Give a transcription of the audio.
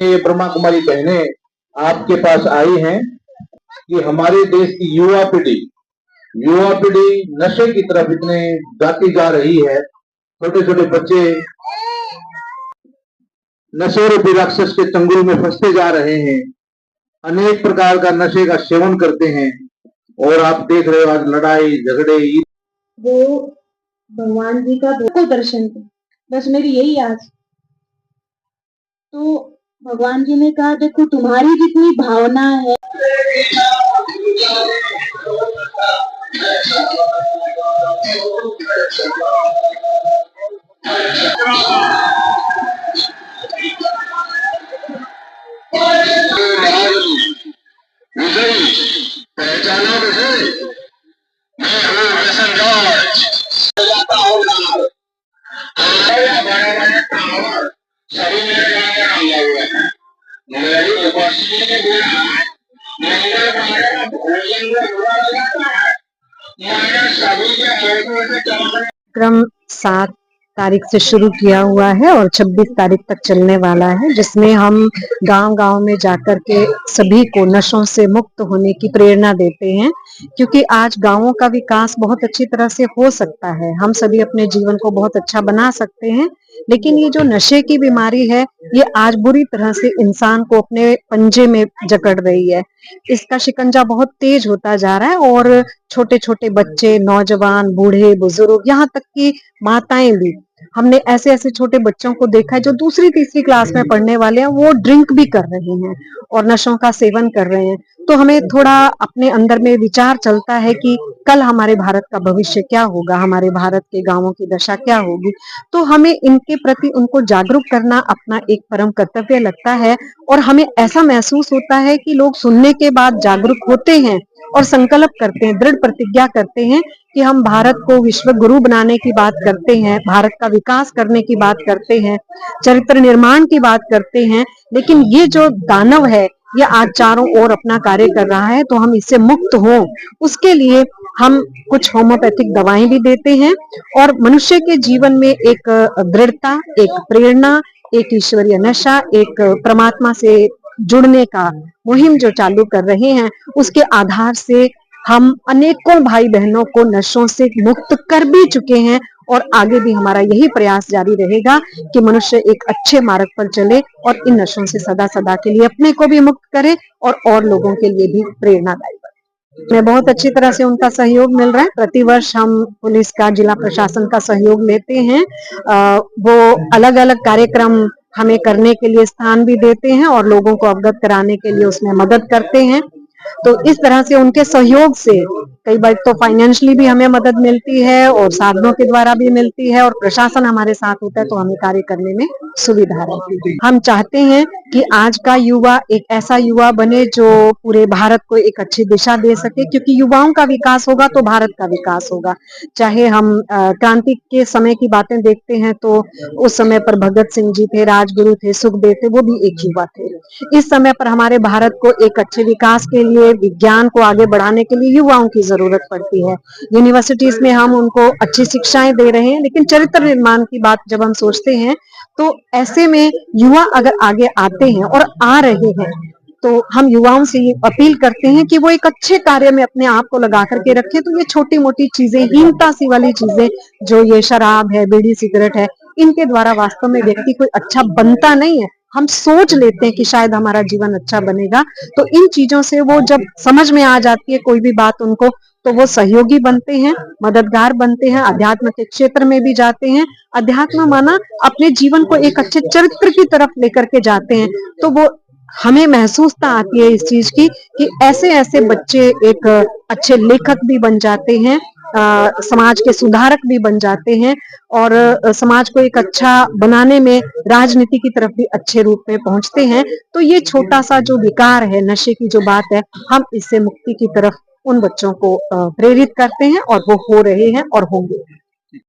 ये ब्रह्मा कुमारी बहनें आपके पास आई हैं कि हमारे देश की युवा पीढ़ी नशे की तरफ इतने जाती जा रही है। छोटे छोटे बच्चे नशे रूपी राक्षस के चंगुल में फंसते जा रहे हैं, अनेक प्रकार का नशे का सेवन करते हैं। और आप देख रहे हो आज लड़ाई झगड़े। वो भगवान जी का को दर्शन थे, बस मेरी यही आज। तो भगवान जी ने कहा देखो तुम्हारी जितनी भावना है पहचाना क्रम 7 तारीख से शुरू किया हुआ है और 26 तारीख तक चलने वाला है, जिसमें हम गांव-गांव में जाकर के सभी को नशों से मुक्त होने की प्रेरणा देते हैं। क्योंकि आज गांवों का विकास बहुत अच्छी तरह से हो सकता है, हम सभी अपने जीवन को बहुत अच्छा बना सकते हैं, लेकिन ये जो नशे की बीमारी है ये आज बुरी तरह से इंसान को अपने पंजे में जकड़ रही है। इसका शिकंजा बहुत तेज होता जा रहा है और छोटे छोटे बच्चे, नौजवान, बूढ़े, बुजुर्ग, यहाँ तक कि माताएं भी, हमने ऐसे ऐसे छोटे बच्चों को देखा है जो दूसरी तीसरी क्लास में पढ़ने वाले हैं, वो ड्रिंक भी कर रहे हैं और नशों का सेवन कर रहे हैं। तो हमें थोड़ा अपने अंदर में विचार चलता है कि कल हमारे भारत का भविष्य क्या होगा, हमारे भारत के गांवों की दशा क्या होगी। तो हमें इनके प्रति उनको जागरूक करना अपना एक परम कर्तव्य लगता है और हमें ऐसा महसूस होता है कि लोग सुनने के बाद जागरूक होते हैं और संकल्प करते हैं, दृढ़ प्रतिज्ञा करते हैं कि हम भारत को विश्व गुरु बनाने की बात करते हैं, भारत का विकास करने की बात करते हैं, चरित्र निर्माण की बात करते हैं। लेकिन ये जो दानव है ये आज चारों ओर अपना कार्य कर रहा है, तो हम इससे मुक्त हों उसके लिए हम कुछ होम्योपैथिक दवाएं भी देते हैं और मनुष्य के जीवन में एक दृढ़ता, एक प्रेरणा, एक ईश्वरीय नशा, एक परमात्मा से जुड़ने का मुहिम जो चालू कर रहे हैं, उसके आधार से हम अनेकों भाई बहनों को नशों से मुक्त कर भी चुके हैं और आगे भी हमारा यही प्रयास जारी रहेगा कि मनुष्य एक अच्छे मार्ग पर चले और इन नशों से सदा सदा के लिए अपने को भी मुक्त करे और लोगों के लिए भी प्रेरणादायी बने। मैं बहुत अच्छी तरह से उनका सहयोग मिल रहा है। प्रतिवर्ष हम पुलिस का, जिला प्रशासन का सहयोग लेते हैं। वो अलग अलग कार्यक्रम हमें करने के लिए स्थान भी देते हैं और लोगों को अवगत कराने के लिए उसमें मदद करते हैं। तो इस तरह से उनके सहयोग से कई बार तो फाइनेंशियली भी हमें मदद मिलती है और साधनों के द्वारा भी मिलती है और प्रशासन हमारे साथ होता है, तो हमें कार्य करने में सुविधा रहती है। हम चाहते हैं कि आज का युवा एक ऐसा युवा बने जो पूरे भारत को एक अच्छी दिशा दे सके, क्योंकि युवाओं का विकास होगा तो भारत का विकास होगा। चाहे हम क्रांति के समय की बातें देखते हैं तो उस समय पर भगत सिंह जी थे, राजगुरु थे, सुखदेव थे, वो भी एक युवा थे। इस समय पर हमारे भारत को एक अच्छे विकास के लिए, विज्ञान को आगे बढ़ाने के लिए युवाओं की जरूरत पड़ती है। यूनिवर्सिटीज में हम उनको अच्छी शिक्षाएं दे रहे हैं, लेकिन चरित्र निर्माण की बात जब हम सोचते हैं तो ऐसे में युवा अगर आगे आते हैं और आ रहे हैं तो हम युवाओं से ये अपील करते हैं कि वो एक अच्छे कार्य में अपने आप को लगा करके रखें। तो ये छोटी मोटी चीजें, हीनता सी वाली चीजें जो ये शराब है, बीड़ी सिगरेट है, इनके द्वारा वास्तव में व्यक्ति कोई अच्छा बनता नहीं है। हम सोच लेते हैं कि शायद हमारा जीवन अच्छा बनेगा, तो इन चीजों से वो जब समझ में आ जाती है कोई भी बात उनको, तो वो सहयोगी बनते हैं, मददगार बनते हैं, अध्यात्म के क्षेत्र में भी जाते हैं। अध्यात्म माना अपने जीवन को एक अच्छे चरित्र की तरफ लेकर के जाते हैं। तो वो हमें महसूसता आती है इस चीज की कि ऐसे ऐसे बच्चे एक अच्छे लेखक भी बन जाते हैं, समाज के सुधारक भी बन जाते हैं और समाज को एक अच्छा बनाने में राजनीति की तरफ भी अच्छे रूप में पहुंचते हैं। तो ये छोटा सा जो विकार है, नशे की जो बात है, हम इससे मुक्ति की तरफ उन बच्चों को प्रेरित करते हैं और वो हो रहे हैं और होंगे।